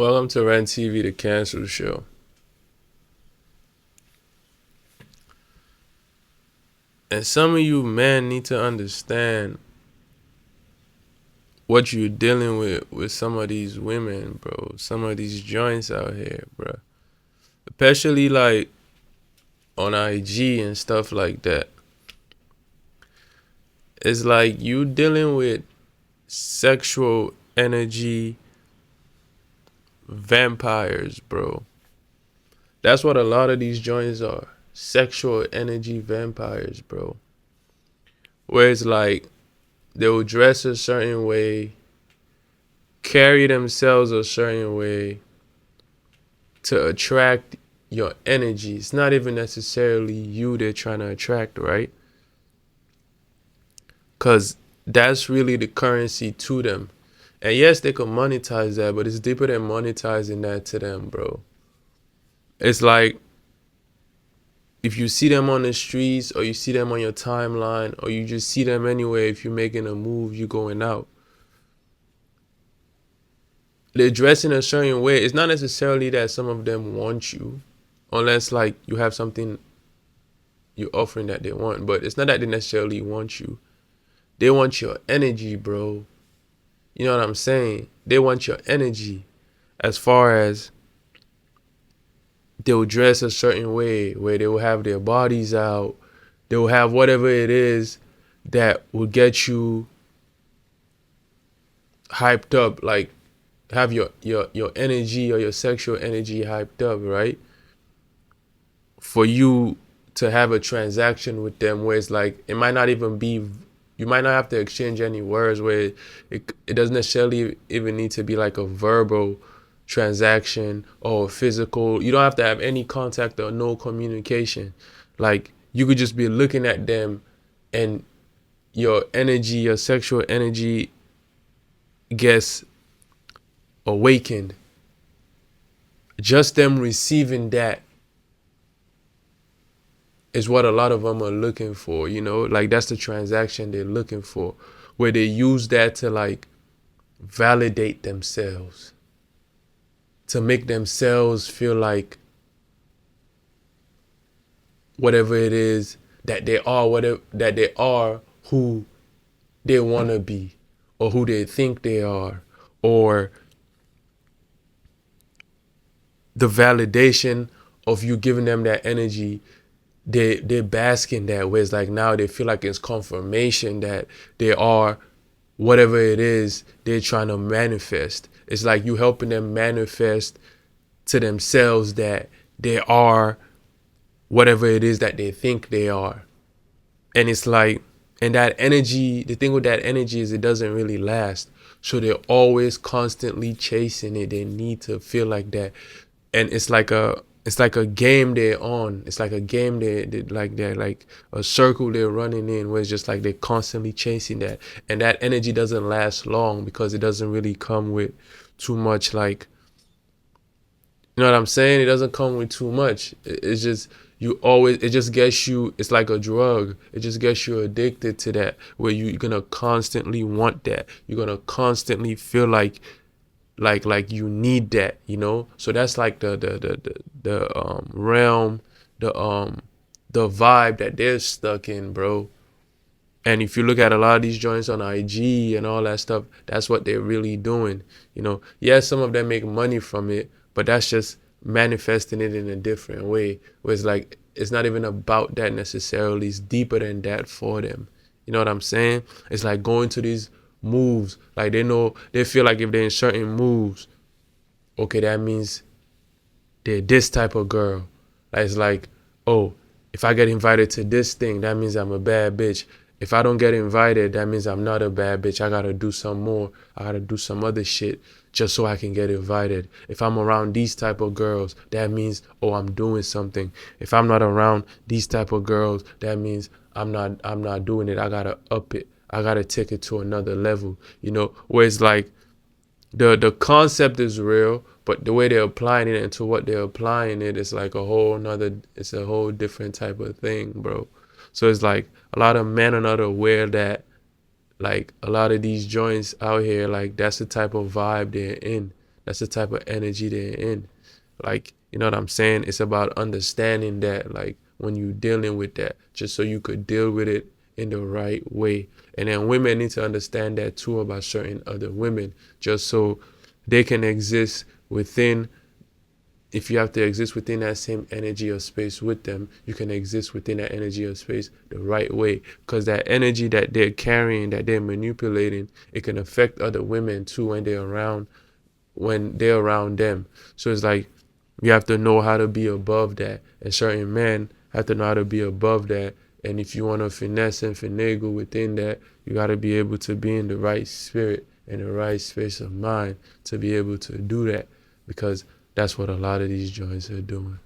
Welcome to Rent TV, the cancel show. And some of you men need to understand what you're dealing with some of these women, bro. Some of these joints out here, bro. Especially like on IG and stuff like that. It's like you dealing with sexual energy vampires, bro. That's what a lot of these joints are. Sexual energy vampires, bro. Where it's like they will dress a certain way, carry themselves a certain way to attract your energy. It's not even necessarily you they're trying to attract, right? Because that's really the currency to them. And yes, they can monetize that, but it's deeper than monetizing that to them, bro. It's like if you see them on the streets or you see them on your timeline or you just see them anywhere, if you're making a move, you're going out. They're dressed in a certain way. It's not necessarily that some of them want you, unless like you have something you're offering that they want. But it's not that they necessarily want you. They want your energy, bro. You know what I'm saying? They want your energy. As far as they'll dress a certain way, where they will have their bodies out. They will have whatever it is that will get you hyped up, like have your energy or your sexual energy hyped up, right? For you to have a transaction with them where it's like it might not even be, you might not have to exchange any words, where it doesn't necessarily even need to be like a verbal transaction or physical. You don't have to have any contact or no communication. Like you could just be looking at them and your energy, your sexual energy gets awakened. Just them receiving that is what a lot of them are looking for, you know? Like that's the transaction they're looking for, where they use that to like validate themselves, to make themselves feel like whatever it is that they are, whatever that they are, who they want to be or who they think they are, or the validation of you giving them that energy. They bask in that, where it's like now they feel like it's confirmation that they are whatever it is they're trying to manifest. It's like you helping them manifest to themselves that they are whatever it is that they think they are. And it's like, and that energy, the thing with that energy is it doesn't really last. So they're always constantly chasing it. They need to feel like that. And it's like a game they're on. It's like a game they're like a circle they're running in, where it's just like they're constantly chasing that. And that energy doesn't last long because it doesn't really come with too much, like, you know what I'm saying? It doesn't come with too much. It's just it just gets you, it's like a drug. It just gets you addicted to that, where you're gonna constantly want that. You're gonna constantly feel like you need that, you know? So that's like the realm, the vibe that they're stuck in, bro. And if you look at a lot of these joints on IG and all that stuff, that's what they're really doing. You know, yes, some of them make money from it, but that's just manifesting it in a different way. Where it's like, it's not even about that necessarily. It's deeper than that for them. You know what I'm saying? It's like going to these moves. Like they feel like if they're in certain moves, okay, that means they're this type of girl. Like, it's like, oh, if I get invited to this thing, that means I'm a bad bitch. If I don't get invited, that means I'm not a bad bitch. I gotta do some more. I gotta do some other shit just so I can get invited. If I'm around these type of girls, that means, oh, I'm doing something. If I'm not around these type of girls, that means I'm not doing it. I gotta up it. I gotta take it to another level. You know, where it's like the concept is real, but the way they're applying it into what they're applying it is like it's a whole different type of thing, bro. So it's like a lot of men are not aware that like a lot of these joints out here, like that's the type of vibe they're in. That's the type of energy they're in. Like, you know what I'm saying? It's about understanding that, like, when you're dealing with that, just so you could deal with it in the right way. And then women need to understand that too about certain other women, just so they can exist within. If you have to exist within that same energy or space with them, you can exist within that energy or space the right way. Because that energy that they're carrying, that they're manipulating, it can affect other women too when they're around them. So it's like you have to know how to be above that, and certain men have to know how to be above that. And if you want to finesse and finagle within that, you got to be able to be in the right spirit and the right space of mind to be able to do that, because that's what a lot of these joints are doing.